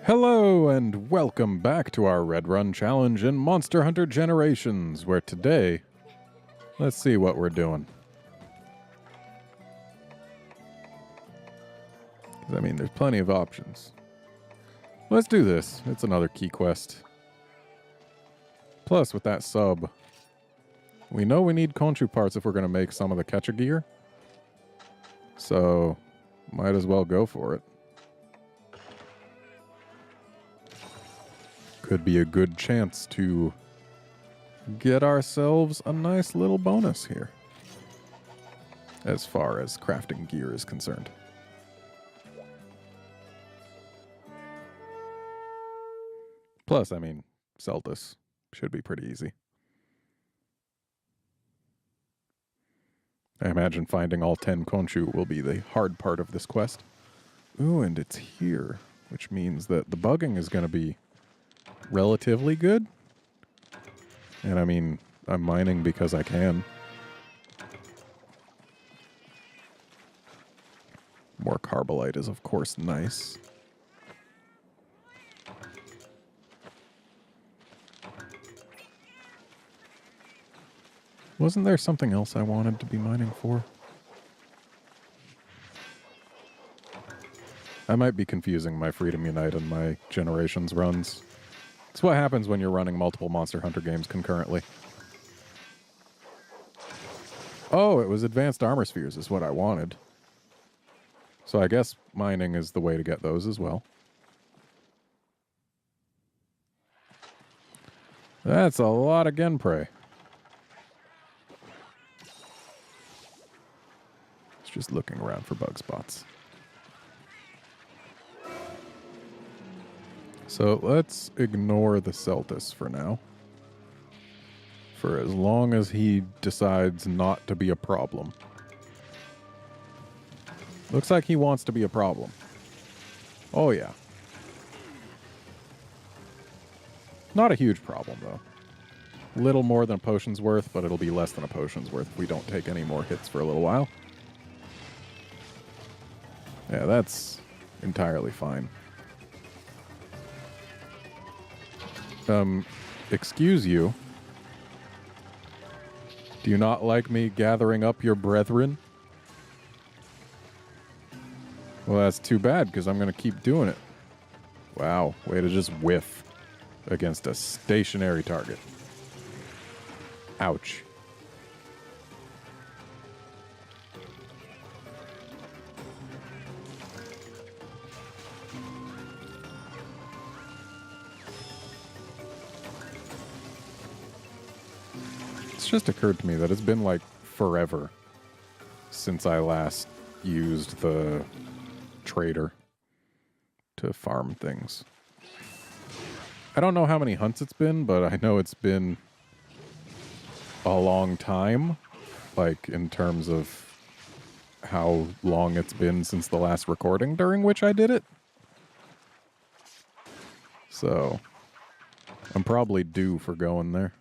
Hello and welcome back to our RedRun challenge in Monster Hunter Generations, where today, let's see what we're doing. I mean, there's plenty of options. Let's do this. It's another key quest. Plus, with that sub, we know we need Khonshu parts if we're going to make some of the Catcha gear. So, might as well go for it. Could be a good chance to get ourselves a nice little bonus here, as far as crafting gear is concerned. Plus, I mean, Celtis should be pretty easy. I imagine finding all 10 Khonshu will be the hard part of this quest. Ooh, and it's here, which means that the bugging is going to be relatively good. And I mean, I'm mining because I can. More Carbolite is, of course, nice. Wasn't there something else I wanted to be mining for? I might be confusing my Freedom Unite and my Generations runs. It's what happens when you're running multiple Monster Hunter games concurrently. Oh, it was Advanced Armor Spheres is what I wanted. So I guess mining is the way to get those as well. That's a lot of Genprey. Just looking around for bug spots. So let's ignore the Celtis for now. For as long as he decides not to be a problem. Looks like he wants to be a problem. Oh yeah. Not a huge problem though. Little more than a potion's worth, but it'll be less than a potion's worth if we don't take any more hits for a little while. Yeah, that's entirely fine. Excuse you. Do you not like me gathering up your brethren? Well, that's too bad, because I'm going to keep doing it. Wow, way to just whiff against a stationary target. Ouch. Just occurred to me that it's been like forever since I last used the trader to farm things. I don't know how many hunts it's been, but I know it's been a long time, like in terms of how long it's been since the last recording during which I did it. So I'm probably due for going there.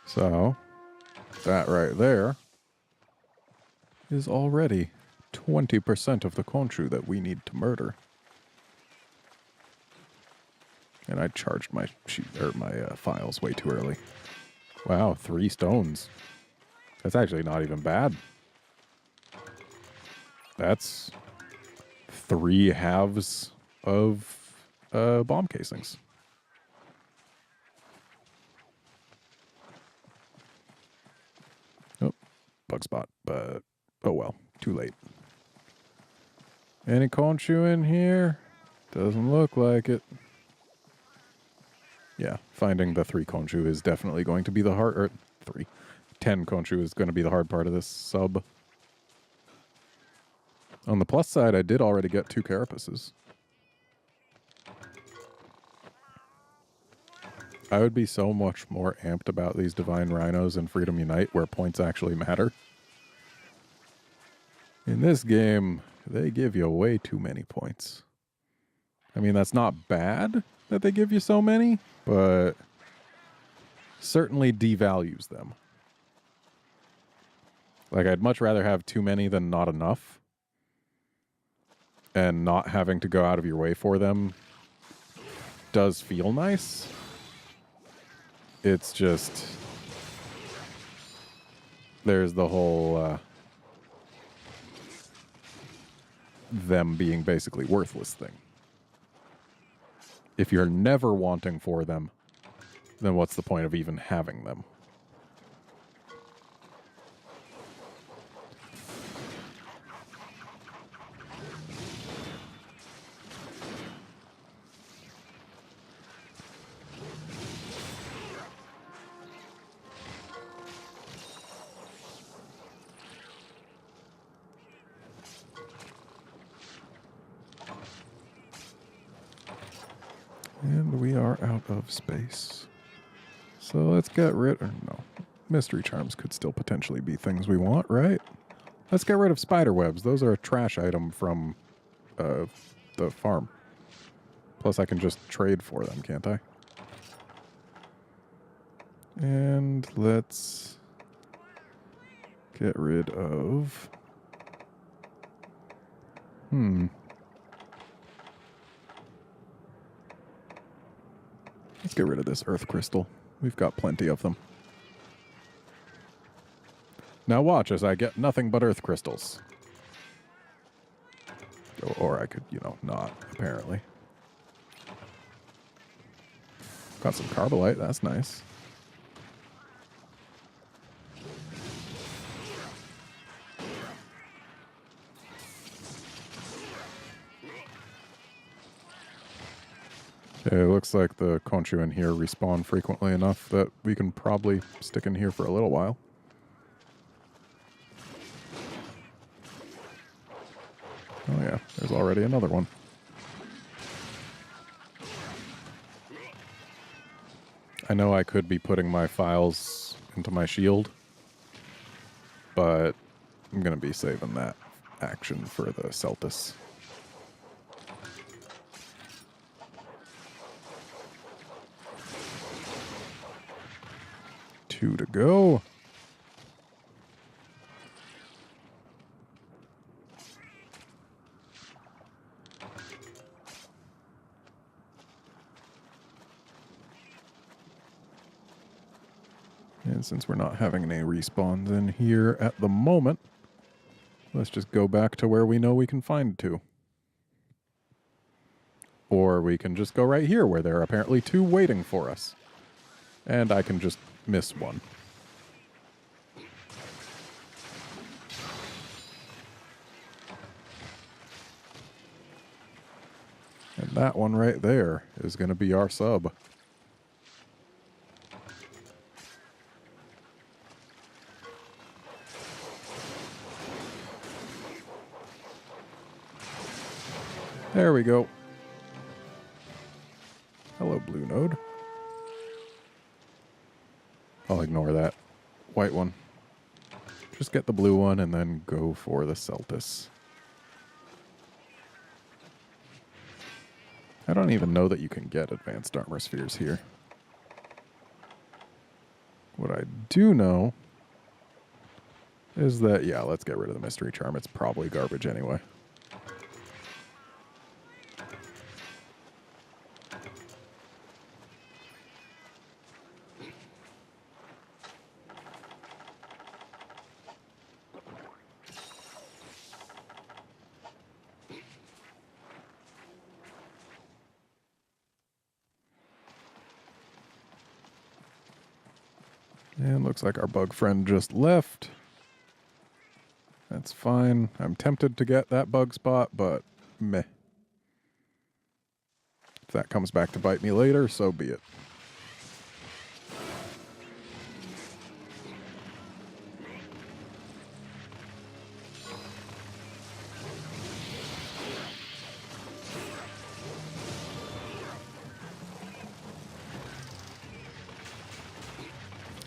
So, that right there is already 20% of the Khonshu that we need to murder. And I charged my files way too early. Wow, 3 stones. That's actually not even bad. That's 3 halves of bomb casings. Bug spot, but oh well, too late. Any Khonshu in here? Doesn't look like it. Yeah, finding the 3 Khonshu is definitely going to be the hard, or 10 Khonshu is going to be the hard part of this sub. On the plus side, I did already get 2 carapaces. I would be so much more amped about these Divine Rhinos and Freedom Unite where points actually matter. In this game, they give you way too many points. I mean, that's not bad that they give you so many, but certainly devalues them. Like, I'd much rather have too many than not enough. And not having to go out of your way for them does feel nice. It's just... there's the whole... them being basically worthless thing. If you're never wanting for them, then what's the point of even having them? And we are out of space. So let's get rid... or no. Mystery charms could still potentially be things we want, right? Let's get rid of spider webs. Those are a trash item from the farm. Plus I can just trade for them, can't I? And let's get rid of... Let's get rid of this earth crystal. We've got plenty of them. Now watch as I get nothing but earth crystals. Or I could, you know, not, apparently. Got some carbolite, that's nice. Okay, it looks like the Conchu in here respawn frequently enough that we can probably stick in here for a little while. Oh yeah, there's already another one. I know I could be putting my files into my shield, but I'm going to be saving that action for the Celtis. 2 to go. And since we're not having any respawns in here at the moment, let's just go back to where we know we can find 2. Or we can just go right here where there are apparently 2 waiting for us. And I can just miss one. And that one right there is going to be our sub. There we go. Hello, blue node. I'll ignore that white one. Just get the blue one and then go for the Celtis. I don't even know that you can get advanced armor spheres here. What I do know is that, yeah, let's get rid of the mystery charm. It's probably garbage anyway. And looks like our bug friend just left. That's fine. I'm tempted to get that bug spot, but meh. If that comes back to bite me later, so be it.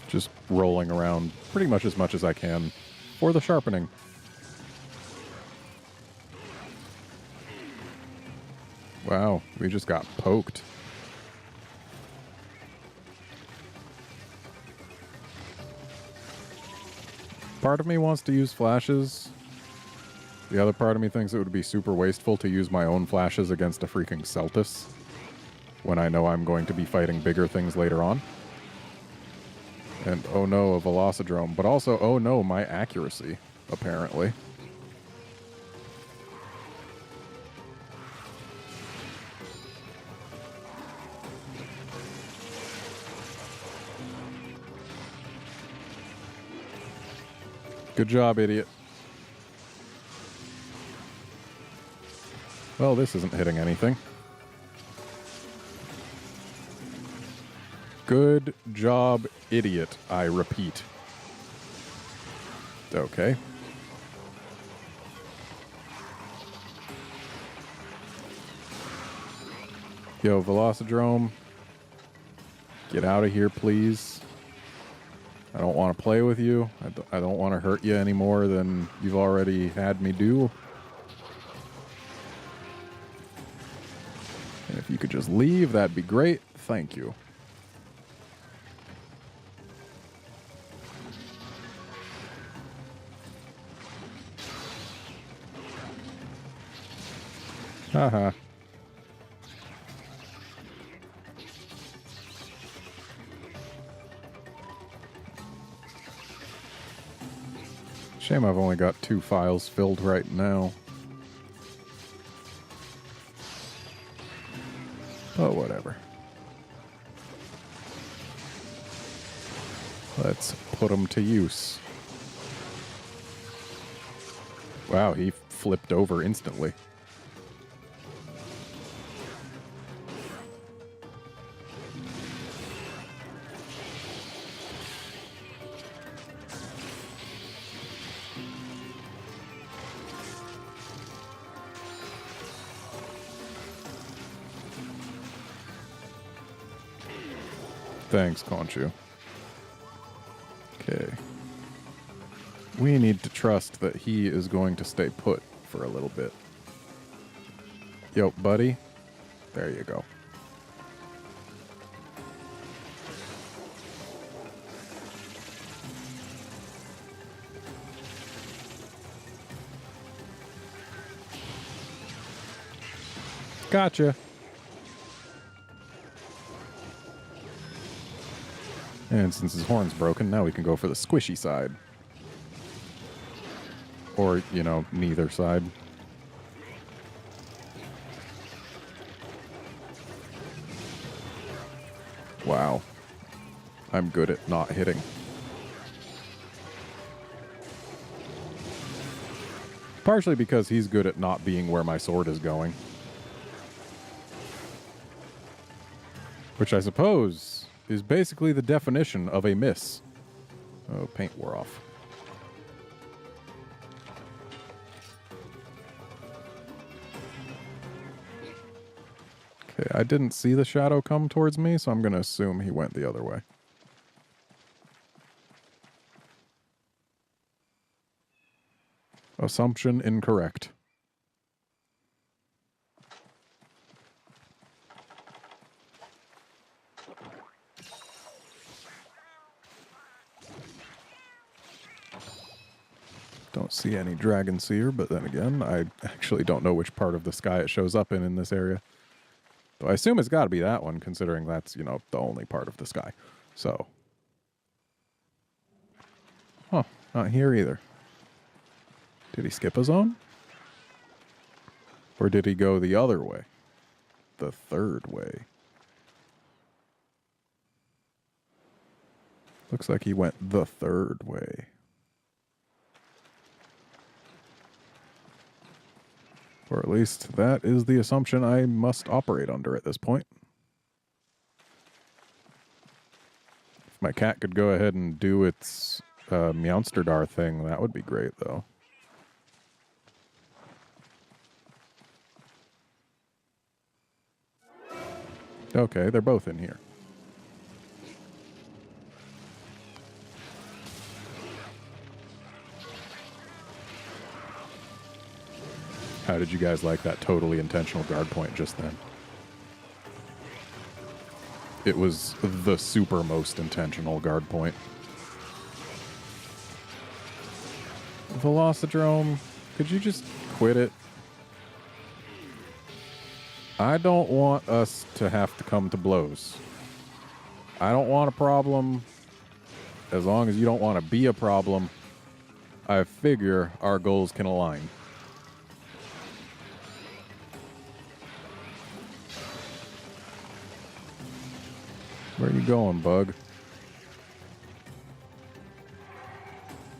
Just rolling around pretty much as I can for the sharpening. Wow, we just got poked. Part of me wants to use flashes. The other part of me thinks it would be super wasteful to use my own flashes against a freaking Celtis when I know I'm going to be fighting bigger things later on. And oh no, a Velocidrome. But also, oh no, my accuracy, apparently. Good job, idiot. Well, this isn't hitting anything. Good job, idiot, I repeat. Okay. Yo, Velocidrome. Get out of here, please. I don't want to play with you. I don't want to hurt you any more than you've already had me do. And if you could just leave, that'd be great. Thank you. Haha. Shame I've only got 2 files filled right now. But whatever. Let's put them to use. Wow, he flipped over instantly. Thanks, Conchu. Okay. We need to trust that he is going to stay put for a little bit. Yo, buddy. There you go. Gotcha. And since his horn's broken, now we can go for the squishy side. Or, you know, neither side. Wow. I'm good at not hitting. Partially because he's good at not being where my sword is going. Which I suppose is basically the definition of a miss. Oh, paint wore off. Okay, I didn't see the shadow come towards me, so I'm going to assume he went the other way. Assumption incorrect. Don't see any Dragon Seer, but then again, I actually don't know which part of the sky it shows up in this area. Though I assume it's got to be that one, considering that's, you know, the only part of the sky. So. Huh, not here either. Did he skip a zone? Or did he go the other way? The third way. Looks like he went the third way. Or at least that is the assumption I must operate under at this point. If my cat could go ahead and do its Meowsterdar thing, that would be great, though. Okay, they're both in here. How did you guys like that totally intentional guard point just then? It was the super most intentional guard point. Velocidrome, could you just quit it? I don't want us to have to come to blows. I don't want a problem. As long as you don't want to be a problem, I figure our goals can align. Where are you going, Bug?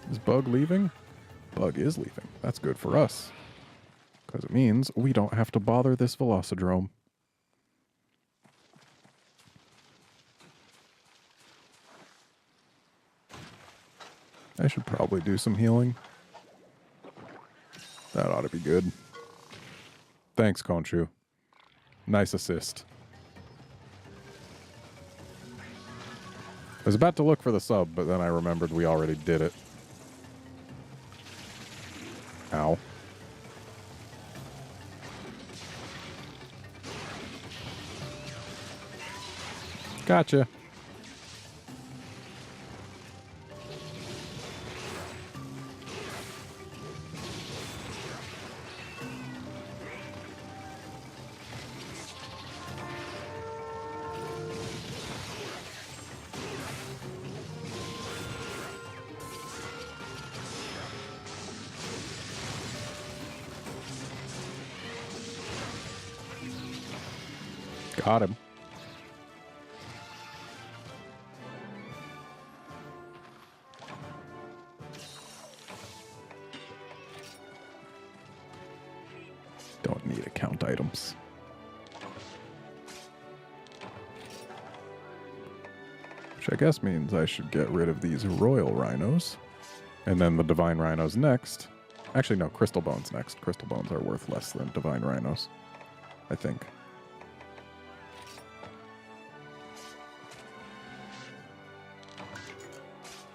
Is Bug leaving? Bug is leaving. That's good for us. Because it means we don't have to bother this Velocidrome. I should probably do some healing. That ought to be good. Thanks, Khonshu. Nice assist. I was about to look for the sub, but then I remembered we already did it. Ow. Gotcha. Got him. Don't need account items. Which I guess means I should get rid of these royal rhinos. And then the divine rhinos next. Actually, no, crystal bones next. Crystal bones are worth less than divine rhinos, I think.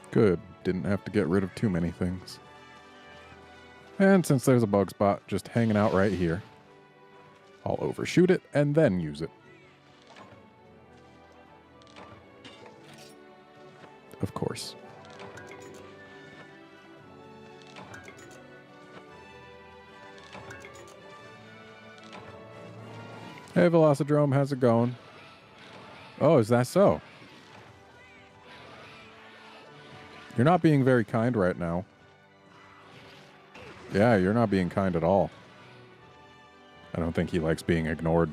Good. Didn't have to get rid of too many things. And since there's a bug spot just hanging out right here, I'll overshoot it and then use it. Of course. Hey, Velocidrome, how's it going? Oh, is that so? You're not being very kind right now. Yeah, you're not being kind at all. I don't think he likes being ignored.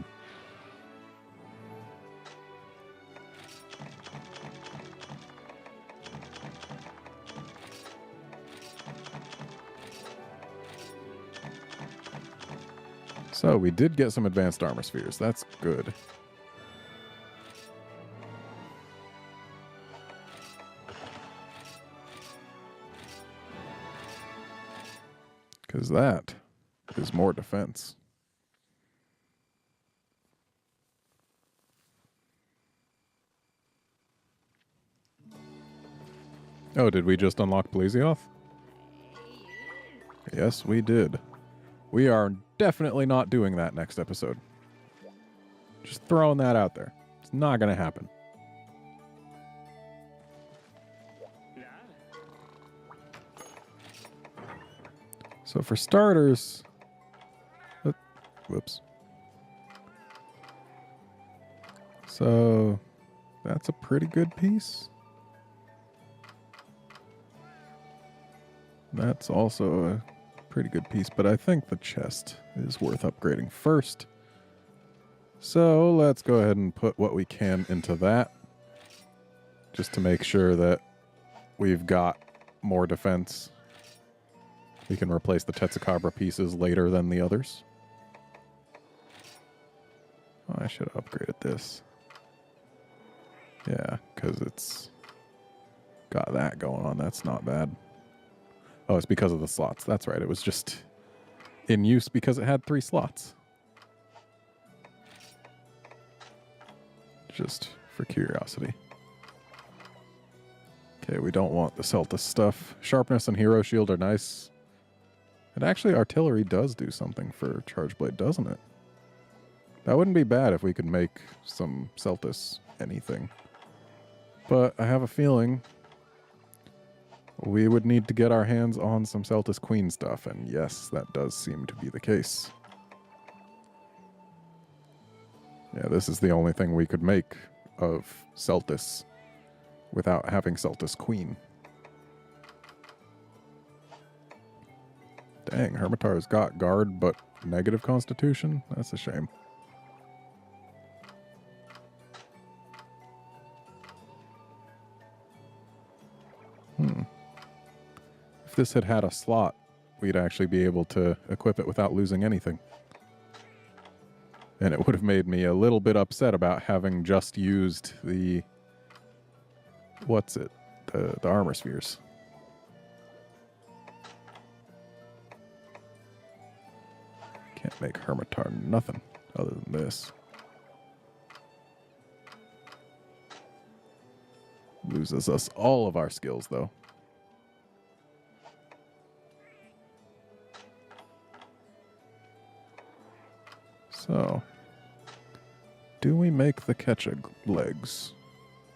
So, we did get some advanced armor spheres. That's good. Because that is more defense. Oh, did we just unlock Blazioth? Yes, we did. We are definitely not doing that next episode. Just throwing that out there. It's not going to happen. So for starters... whoops. So that's a pretty good piece. That's also a pretty good piece, but I think the chest is worth upgrading first. So let's go ahead and put what we can into that, just to make sure that we've got more defense. We can replace the Tetsukabra pieces later than the others. Oh, I should have upgraded this. Yeah, because it's got that going on. That's not bad. Oh, it's because of the slots. That's right. It was just in use because it had 3 slots. Just for curiosity. Okay, we don't want the Celta stuff. Sharpness and Hero Shield are nice. And actually, artillery does do something for Charge Blade, doesn't it? That wouldn't be bad if we could make some Celtis anything. But I have a feeling we would need to get our hands on some Celtis Queen stuff, and yes, that does seem to be the case. Yeah, this is the only thing we could make of Celtis without having Celtis Queen. Dang, Hermitar's got guard, but negative constitution? That's a shame. If this had had a slot, we'd actually be able to equip it without losing anything. And it would have made me a little bit upset about having just used the... what's it? The armor spheres. Can't make Hermitar nothing other than this. Loses us all of our skills, though. So, do we make the Ketcha legs?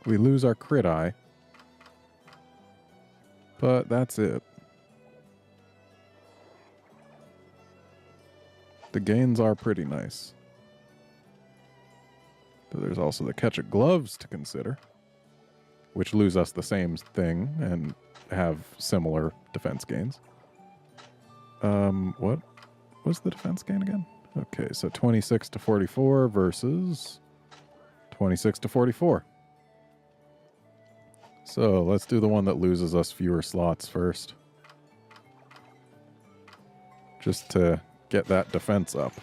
We lose our crit eye, but that's it. The gains are pretty nice. But there's also the Ketcha gloves to consider, which lose us the same thing and have similar defense gains. What was the defense gain again? Okay, so 26 to 44 versus 26 to 44. So let's do the one that loses us fewer slots first. Just to get that defense up.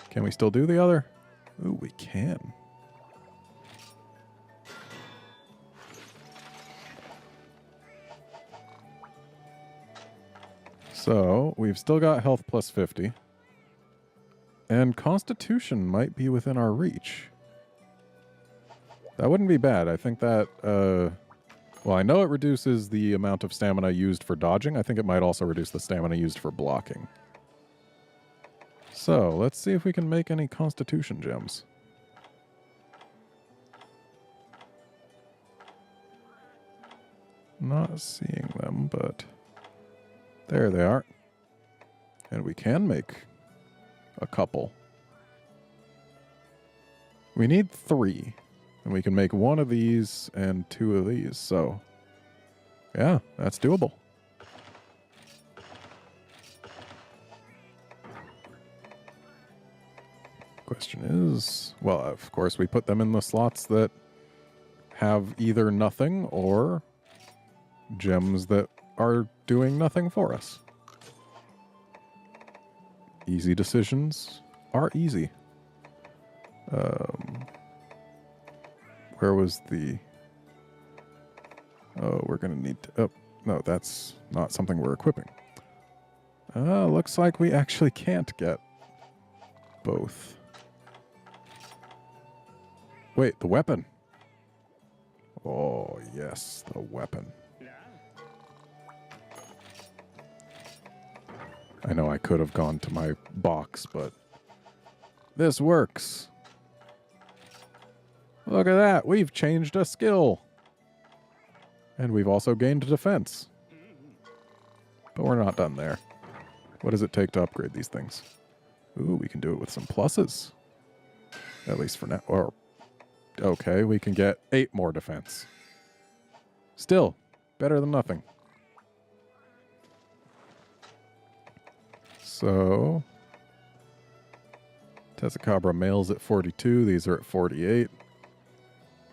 Can we still do the other? Ooh, we can. So, we've still got health plus 50. And Constitution might be within our reach. That wouldn't be bad. I think that, well, I know it reduces the amount of stamina used for dodging. I think it might also reduce the stamina used for blocking. So, let's see if we can make any Constitution gems. Not seeing them, but... there they are. And we can make a couple. We need 3. And we can make 1 of these and 2 of these. So, yeah, that's doable. Question is, well, of course, we put them in the slots that have either nothing or gems that are doing nothing for us. Easy decisions are easy. Where was the... oh, we're going to need to... oh, no, that's not something we're equipping. Looks like we actually can't get both. Wait, the weapon. Oh, yes, the weapon. I know I could have gone to my box, but this works. Look at that. We've changed a skill. And we've also gained defense. But we're not done there. What does it take to upgrade these things? Ooh, we can do it with some pluses. At least for now. Or, okay, we can get 8 more defense. Still, better than nothing. So, Tezzacabra males at 42. These are at 48.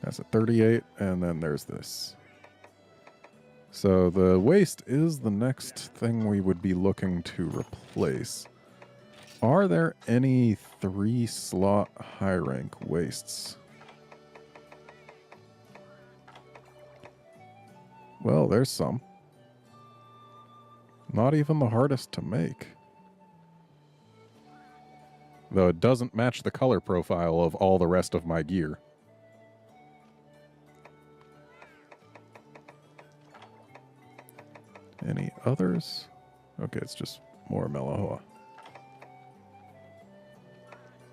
That's at 38. And then there's this. So the waist is the next thing we would be looking to replace. Are there any 3-slot high-rank wastes? Well, there's some. Not even the hardest to make. Though it doesn't match the color profile of all the rest of my gear. Any others? Okay, it's just more Melohoa.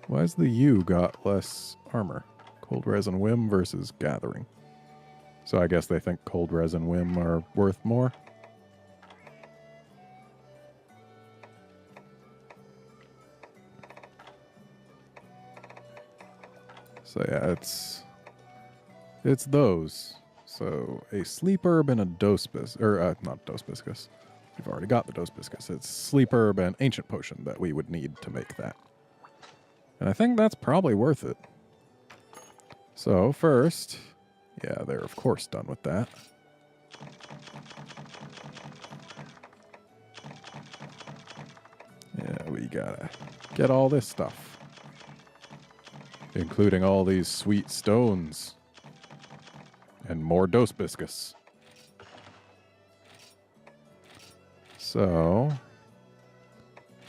Why's the U got less armor? Cold Resin Whim versus Gathering. So I guess they think Cold Resin Whim are worth more. So yeah, it's those. So a Sleep Herb and a Dose Biscuit, or not Dose Biscuit. We've already got the Dose Biscuit. It's Sleep Herb and Ancient Potion that we would need to make that. And I think that's probably worth it. So first, yeah, they're of course done with that. Yeah, we gotta get all this stuff. Including all these sweet stones. And more Dose Biscuits. So,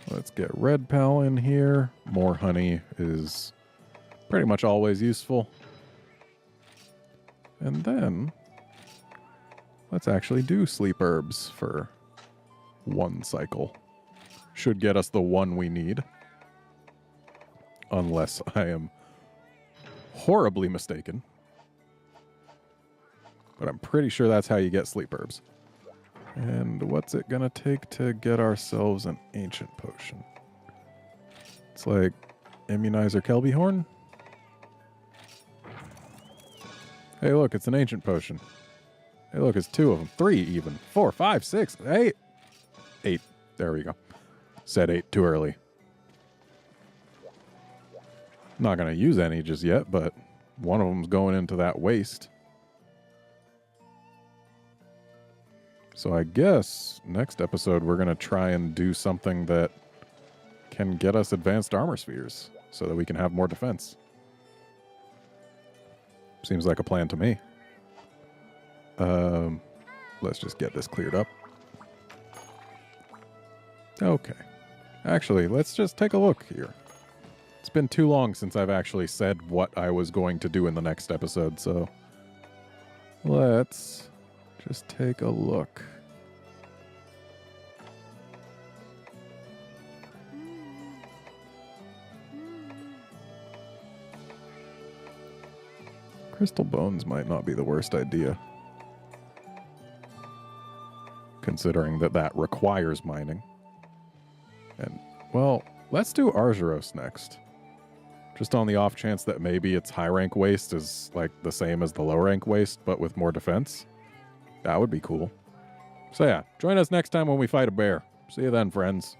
let's get Red Pal in here. More honey is pretty much always useful. And then, let's actually do Sleep Herbs for one cycle. Should get us the one we need. Unless I am horribly mistaken. But I'm pretty sure that's how you get Sleep Herbs. And what's it gonna take to get ourselves an Ancient Potion? It's like Immunizer Kelby Horn. Hey, look, it's an Ancient Potion. Hey, look, it's 2 of them. 3 even. 4, 5, 6, 8. 8. There we go. Said 8 too early. Not gonna use any just yet, but one of them's going into that waste. So I guess next episode we're going to try and do something that can get us advanced armor spheres so that we can have more defense. Seems like a plan to me. Let's just get this cleared up. Okay. Actually, let's just take a look here. It's been too long since I've actually said what I was going to do in the next episode, so let's just take a look. Crystal Bones might not be the worst idea. Considering that that requires mining. And, well, let's do Argyros next. Just on the off chance that maybe its high rank waste is like the same as the low rank waste, but with more defense. That would be cool. So yeah, join us next time when we fight a bear. See you then, friends.